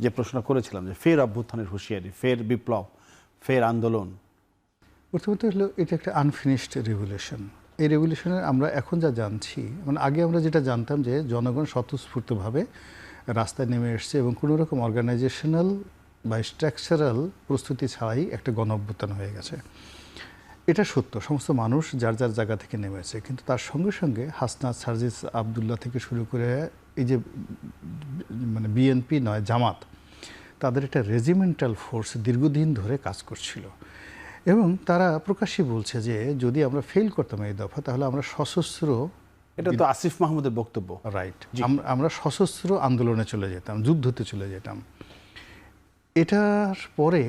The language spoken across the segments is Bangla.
যে প্রশ্নটা করেছিলাম যে ফের অভ্যুত্থানের হুঁশিয়ারি, ফের বিপ্লব, ফের আন্দোলন। প্রথমত হলো এটা একটা আনফিনিশড রেভলিউশন। এই রেভলিউশনের আমরা এখন যা জানছি, মানে আগে আমরা যেটা জানতাম যে জনগণ স্বতঃস্ফূর্তভাবে রাস্তায় নেমে এসছে এবং কোনো রকম অর্গানাইজেশনাল বা স্ট্রাকচারাল প্রস্তুতি ছাড়াই একটা গণ অভ্যুত্থান হয়ে গেছে। এটা সত্য, সমস্ত মানুষ যার যার জায়গা থেকে নেমেছে, কিন্তু তার সঙ্গে সঙ্গে হাসনাত, সার্জিস আবদুল্লাহ থেকে শুরু করে এই যে মানে বিএনপি নয় জামাত, তাদের একটা রেজিমেন্টাল ফোর্স দীর্ঘদিন ধরে কাজ করছিল এবং তারা প্রকাশ্যে বলছে যে যদি আমরা ফেল করতাম এই দফা তাহলে আমরা সশস্ত্র, এটা তো আসিফ মাহমুদের বক্তব্য, রাইট, আমরা সশস্ত্র আন্দোলনে চলে যেতাম, যুদ্ধতে চলে যেতাম। এটার পরে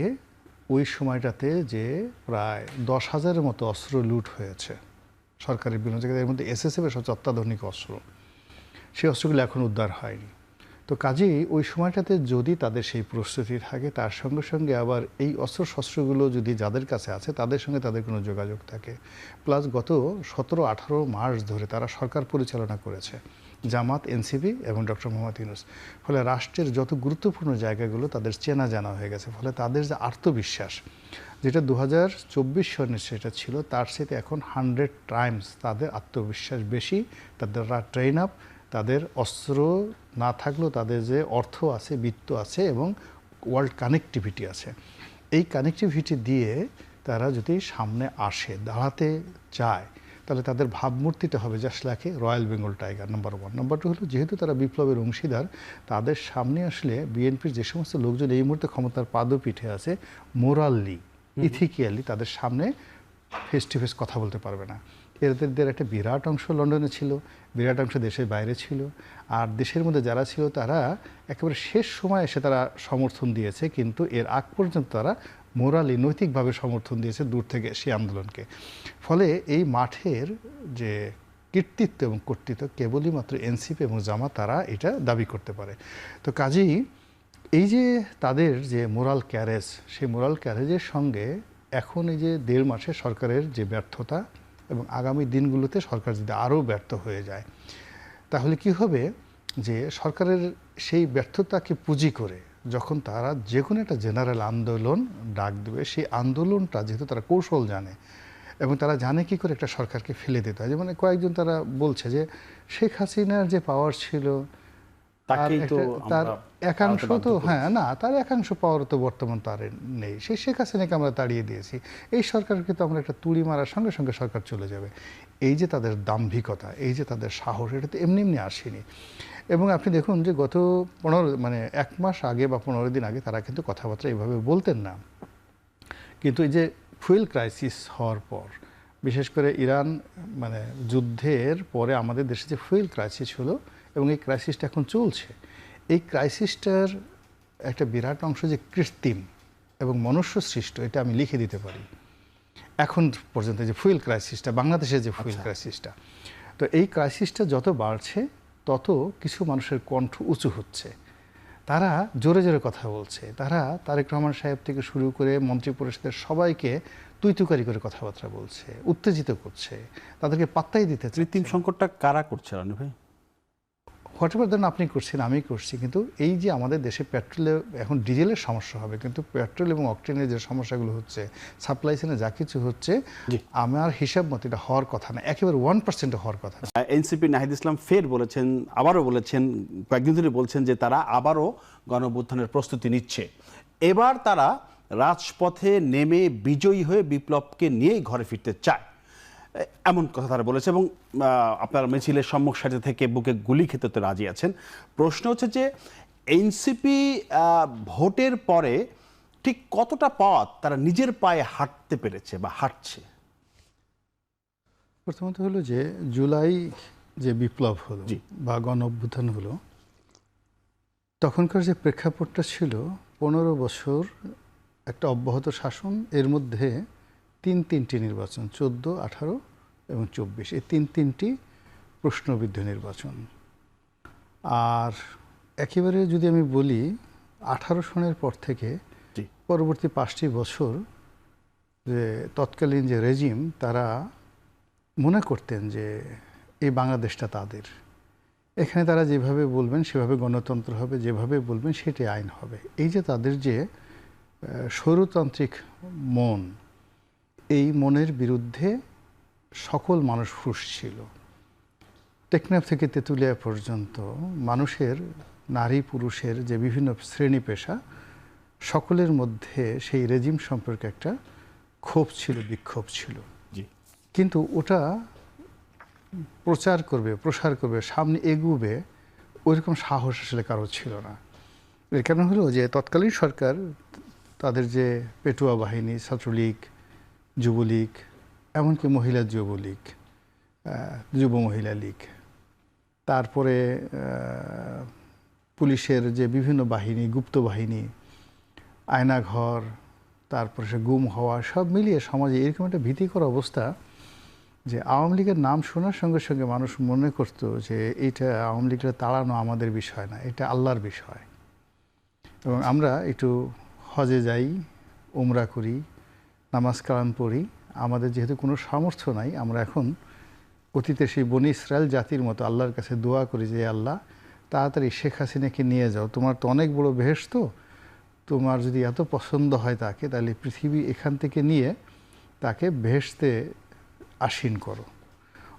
ওই সময়টাতে যে প্রায় 10,000-এর মতো অস্ত্র লুট হয়েছে সরকারের বিভিন্ন জায়গায়, এর মধ্যে এসএসএফের সবচেয়ে অত্যাধুনিক অস্ত্র, সেই অস্ত্রগুলো এখন উদ্ধার হয়নি। তো কাজেই ওই সময়টাতে যদি তাদের সেই প্রস্তুতি থাকে, তার সঙ্গে সঙ্গে আবার এই অস্ত্রশস্ত্রগুলো যদি যাদের কাছে আছে তাদের সঙ্গে তাদের কোনো যোগাযোগ থাকে, প্লাস গত 17-18 মাস ধরে তারা সরকার পরিচালনা করেছে জামাত, এনসিপি এবং ডক্টর মোহাম্মদ ইউনূস, ফলে রাষ্ট্রের যত গুরুত্বপূর্ণ জায়গাগুলো তাদের চেনা জানা হয়ে গেছে। ফলে তাদের যে আত্মবিশ্বাস, যেটা 2024 সনে সেটা ছিল, তার সাথে এখন 100 টাইমস তাদের আত্মবিশ্বাস বেশি। তাদের ট্রেন আপ, তাদের অস্ত্র না থাকলেও তাদের যে অর্থ আছে, বিত্ত আছে এবং ওয়ার্ল্ড কানেক্টিভিটি আছে। এই কানেক্টিভিটি দিয়ে তারা যদি সামনে আসে, দাঁড়াতে চায়, তাহলে তাদের ভাবমূর্তিটা হবে just like royal Bengal tiger, number 1। Number 2 হলো যেহেতু তারা বিপ্লবের অংশীদার, তাদের সামনে আসলে বিএনপির যে সমস্ত লোকজন এই মুহূর্তে ক্ষমতার পাদপীঠে আছে, মোরালি, ইথিক্যালি তাদের সামনে ফেস টু ফেস কথা বলতে পারবে না। এদের একটা বিরাট অংশ লন্ডনে ছিল, বিরাট অংশ দেশের বাইরে ছিল, আর দেশের মধ্যে যারা ছিল তারা একেবারে শেষ সময় এসে তারা সমর্থন দিয়েছে, কিন্তু এর আগ পর্যন্ত তারা মোরালি, নৈতিকভাবে সমর্থন দিয়েছে দূর থেকে সেই আন্দোলনকে। ফলে এই মাঠের যে কৃতিত্ব এবং কর্তৃত্ব কেবলই মাত্র এনসিপি এবং জামাত তারা এটা দাবি করতে পারে। তো কাজেই এই যে তাদের যে মোরাল ক্যারেজ, সেই মোরাল ক্যারেজের সঙ্গে এখন এই যে 1.5 মাসে সরকারের যে ব্যর্থতা এবং আগামী দিনগুলোতে সরকার যদি আরও ব্যর্থ হয়ে যায়, তাহলে কি হবে যে সরকারের সেই ব্যর্থতাকে পুঁজি করে যখন তারা যে কোনো একটা জেনারেল আন্দোলন ডাক দেবে, সেই আন্দোলনটা যেহেতু তারা কৌশল জানে এবং তারা জানে কি করে একটা সরকারকে ফেলে দিতে হয়। যেমন কয়েকজন তারা বলছে যে শেখ হাসিনার যে পাওয়ার ছিল তার একাংশ তো, হ্যাঁ না, তার একাংশ পাওয়ার তো বর্তমান তার নেই, সেই শেখ হাসিনাকে আমরা তাড়িয়ে দিয়েছি, এই সরকারকে তো আমরা একটা তুড়ি মারার সঙ্গে সঙ্গে সরকার চলে যাবে। এই যে তাদের দাম্ভিকতা, এই যে তাদের সাহস, এটা তো এমনি এমনি আসেনি। এবং আপনি দেখুন যে গত 1 মাস আগে বা 15 দিন আগে তারা কিন্তু কথাবার্তা এইভাবে বলতেন না, কিন্তু এই যে ফুয়েল ক্রাইসিস হওয়ার পর, বিশেষ করে ইরান যুদ্ধের পরে আমাদের দেশে যে ফুয়েল ক্রাইসিস হলো এবং এই ক্রাইসিসটা এখন চলছে, এই ক্রাইসিসটার একটা বিরাট অংশ যে কৃত্রিম এবং মনুষ্য সৃষ্ট, এটা আমি লিখে দিতে পারি। এখন পর্যন্ত যে ফুয়েল ক্রাইসিসটা, বাংলাদেশের যে ফুয়েল ক্রাইসিসটা, তো এই ক্রাইসিসটা যত বাড়ছে তত কিছু মানুষের কণ্ঠ উঁচু হচ্ছে, তারা জোরে জোরে কথা বলছে, তারা তারেক রহমান সাহেব থেকে শুরু করে মন্ত্রী পরিষদের সবাইকে তুইতুকারি করে কথাবার্তা বলছে, উত্তেজিত করছে, তাদেরকে পাত্তাই দিতে। কৃত্রিম সংকটটা কারা করছে রানু ভাই? হোয়াটএভার দেন আপনি করছেন, আমি করছি, কিন্তু এই যে আমাদের দেশে পেট্রোলে এখন ডিজেলের সমস্যা হবে, কিন্তু পেট্রোল এবং অকটেনের যে সমস্যাগুলো হচ্ছে, সাপ্লাই চেনে যা কিছু হচ্ছে, আমার হিসাব মতো এটা হওয়ার কথা না, একেবারে 1% হওয়ার কথা। এনসিপি নাহিদ ইসলাম ফের বলেছেন, আবারও বলেছেন, কয়েকদিন ধরে বলছেন যে তারা আবারও গণঅভ্যুত্থানের প্রস্তুতি নিচ্ছে। এবার তারা রাজপথে নেমে বিজয়ী হয়ে বিপ্লবকে নিয়েই ঘরে ফিরতে চায়, এমন কথা তারা বলেছে। এবং আপনার মিছিলের সম্মুখ সারি থেকে বুকে গুলি খেতে তো রাজি আছেন। প্রশ্ন হচ্ছে যে এনসিপি ভোটের পরে ঠিক কতটা পথ তারা নিজের পায়ে হাঁটতে পেরেছে বা হাঁটছে? প্রথমত হলো যে জুলাই যে বিপ্লব হলো বা গণ অভ্যুত্থান হলো, তখনকার যে প্রেক্ষাপটটা ছিল 15 বছর একটা অব্যাহত শাসন, এর মধ্যে তিনটি নির্বাচন, 14, 18 এবং 24, এই তিনটি প্রশ্নবিদ্ধ নির্বাচন। আর একেবারে যদি আমি বলি 18 সনের পর থেকে পরবর্তী 5টি বছর যে তৎকালীন যে রেজিম, তারা মনে করতেন যে এই বাংলাদেশটা তাদের, এখানে তারা যেভাবে বলবেন সেভাবে গণতন্ত্র হবে, যেভাবে বলবেন সেটাই আইন হবে। এই যে তাদের যে স্বৈরতান্ত্রিক মন, এই মনের বিরুদ্ধে সকল মানুষ ফুঁসছিল। টেকনাফ থেকে তেঁতুলিয়া পর্যন্ত মানুষের, নারী পুরুষের যে বিভিন্ন শ্রেণী পেশা, সকলের মধ্যে সেই রেজিম সম্পর্কে একটা ক্ষোভ ছিল, বিক্ষোভ ছিল। কিন্তু ওটা প্রচার করবে, প্রসার করবে, সামনে এগুবে, ওইরকম সাহস আসলে কারো ছিল না। এর কারণ হলো যে তৎকালীন সরকার তাদের যে পেটুয়া বাহিনী, ছাত্রলীগ, যুবলীগ, এমনকি মহিলা যুবলীগ, যুব মহিলা লীগ, তারপরে পুলিশের যে বিভিন্ন বাহিনী, গুপ্ত বাহিনী, আয়নাঘর, তারপরে সে গুম হওয়া, সব মিলিয়ে সমাজে এরকম একটা ভীতিকর অবস্থা যে আওয়ামী লীগের নাম শোনার সঙ্গে সঙ্গে মানুষ মনে করতো যে এইটা আওয়ামী লীগের তাড়ানো আমাদের বিষয় না, এটা আল্লাহর বিষয়। এবং আমরা একটু হজে যাই, উমরা করি, নামাজ কালাম পড়ি, আমাদের যেহেতু কোনো সামর্থ্য নাই, আমরা এখন অতীতে সেই বনি ইসরায়েল জাতির মতো আল্লাহর কাছে দোয়া করি যে আল্লাহ তাড়াতাড়ি শেখ হাসিনাকে নিয়ে যাও, তোমার তো অনেক বড় বেহেশত, তোমার যদি এত পছন্দ হয় তাকে, তাহলে পৃথিবী এখান থেকে নিয়ে তাকে বেহেশতে আসীন করো,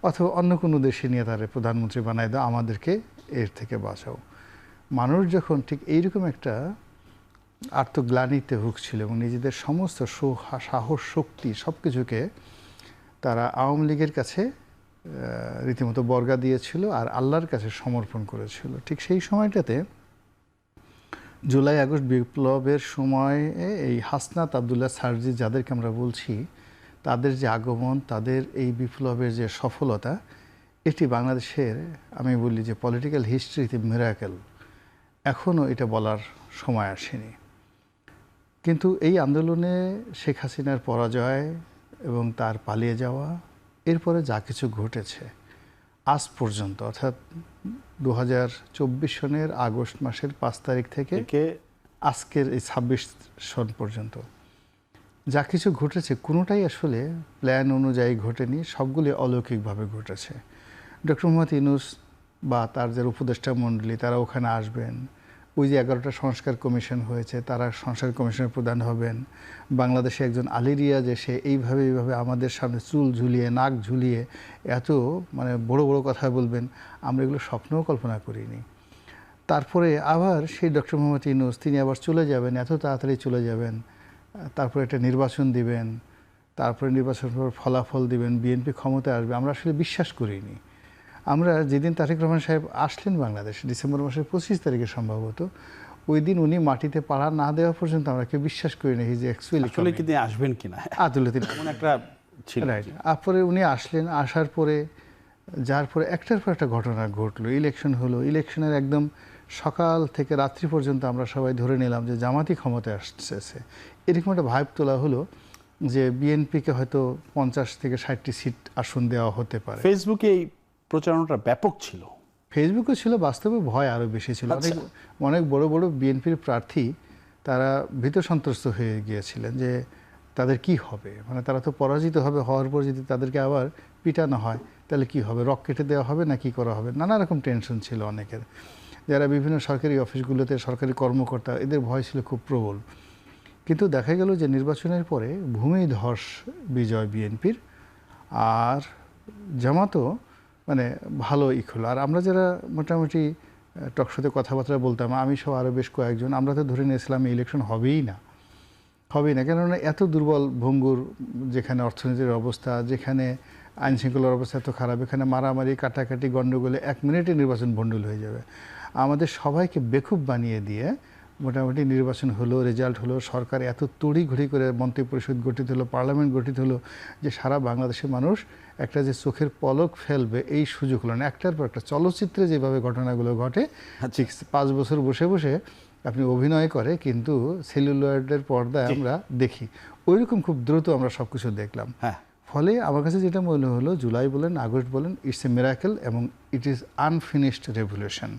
অথবা অন্য কোনো দেশে নিয়ে তারা প্রধানমন্ত্রী বানায় দাও, আমাদেরকে এর থেকে বাঁচাও। মানুষ যখন ঠিক এইরকম একটা আত্মগ্লানিতে ভুগছিল এবং নিজেদের সমস্ত সাহস, শক্তি সব কিছুকে তারা আওয়ামী লীগের কাছে রীতিমতো বর্গা দিয়েছিল আর আল্লাহর কাছে সমর্পণ করেছিল। ঠিক সেই সময়টাতে জুলাই আগস্ট বিপ্লবের সময়ে এই হাসনাত আবদুল্লাহ সার্জি যাদেরকে আমরা বলছি, তাদের যে আগমন, তাদের এই বিপ্লবের যে সফলতা, এটি বাংলাদেশের, আমি বলি যে পলিটিক্যাল হিস্ট্রিতে মিরাকেল। এখনও এটা বলার সময় আসেনি। কিন্তু এই আন্দোলনে শেখ হাসিনার পরাজয় এবং তার পালিয়ে যাওয়া, এরপরে যা কিছু ঘটেছে আজ পর্যন্ত, অর্থাৎ 2024 সনের আগস্ট মাসের 5 তারিখ থেকে আজকের এই 26 সন পর্যন্ত যা কিছু ঘটেছে, কোনোটাই আসলে প্ল্যান অনুযায়ী ঘটেনি, সবগুলি অলৌকিকভাবে ঘটেছে। ডক্টর মোহাম্মদ ইউনূস বা তার যারা উপদেষ্টা মণ্ডলী, তারা ওখানে আসবেন। ওই যে 11টা সংস্কার কমিশন হয়েছে, তারা সংস্কার কমিশনের প্রধান হবেন। বাংলাদেশে একজন আলিরিয়া যে সে এইভাবে আমাদের সামনে চুল ঝুলিয়ে, নাক ঝুলিয়ে এত বড় বড় কথা বলবেন, আমরা এগুলো স্বপ্নও কল্পনা করিনি। তারপরে আবার সেই ডক্টর মোহাম্মদ ইউনূস তিনি আবার চলে যাবেন, এত তাড়াতাড়ি চলে যাবেন, তারপরে একটা নির্বাচন দিবেন, তারপরে নির্বাচনের পর ফলাফল দিবেন, বিএনপি ক্ষমতায় আসবে, আমরা আসলে বিশ্বাস করিনি। আমরা যেদিন তারেক রহমান সাহেব আসলেন বাংলাদেশ, ডিসেম্বর মাসের 25 তারিখে সম্ভবত, ওই দিন উনি মাটিতে পাড়া না দেওয়া পর্যন্ত আমরা কেউ বিশ্বাস করিনি যে অ্যাকচুয়ালি তিনি আসবেন কিনা, এমন একটা ছিল। রাইট। তারপরে উনি আসলেন, আসার পরে যার পরে একটার পর একটা ঘটনা ঘটলো, ইলেকশন হলো। ইলেকশনের একদম সকাল থেকে রাত্রি পর্যন্ত আমরা সবাই ধরে নিলাম যে জামাতি ক্ষমতায় আসতেছে, এরকম একটা ভাইব তোলা হলো যে বিএনপিকে হয়তো 50 থেকে 60টি সিট আসন দেওয়া হতে পারে। ফেসবুকে এই প্রচারণাটা ব্যাপক ছিল, ফেসবুকে ছিল, বাস্তবে ভয় আরও বেশি ছিল। অনেক বড় বড় বিএনপির প্রার্থী তারা ভীত সন্ত্রস্ত হয়ে গিয়েছিলেন যে তাদের কি হবে, তারা তো পরাজিত হবে, হওয়ার পর যদি তাদেরকে আবার পিটানো হয় তাহলে কি হবে, রক কেটে দেওয়া হবে না কি করা হবে, নানা রকম টেনশন ছিল অনেকের। যারা বিভিন্ন সরকারি অফিসগুলোতে সরকারি কর্মকর্তা, এদের ভয় ছিল খুব প্রবল। কিন্তু দেখা গেল যে নির্বাচনের পরে ভূমিধস বিজয় বিএনপির, আর জামাতও ভালো হলো। আর আমরা যারা মোটামুটি টকশোতে কথাবার্তা বলতাম, আমি সহ আরও বেশ কয়েকজন, আমরা তো ধরে নিয়েছিলাম এই ইলেকশন হবেই না। কেননা এত দুর্বল ভঙ্গুর, যেখানে অর্থনীতির অবস্থা, যেখানে আইন শৃঙ্খলার অবস্থা এত খারাপ, এখানে মারামারি, কাটাকাটি, গণ্ডগোলে 1 মিনিটে নির্বাচন ভণ্ডুল হয়ে যাবে। আমাদের সবাইকে বেকুব বানিয়ে দিয়ে মোটামুটি নির্বাচন হলো, রেজাল্ট হলো, সরকার এত তড়িঘড়ি করে মন্ত্রিপরিষদ গঠিত হলো, পার্লামেন্ট গঠিত হলো যে সারা বাংলাদেশের মানুষ একটা যে চোখের পলক ফেলবে এই সুযোগ হলো না। একটার পর একটা চলচ্চিত্রে যেভাবে ঘটনাগুলো ঘটে, ঠিক 5 বছর বসে বসে আপনি অভিনয় করে কিন্তু সেলুলয়েডের পর্দায় আমরা দেখি, ওইরকম খুব দ্রুত আমরা সব কিছু দেখলাম। ফলে আমার কাছে যেটা মনে হলো, জুলাই বলেন, আগস্ট বলেন, ইটস এ মিরাকেল এবং ইট ইজ আনফিনিশড রেভলিউশন।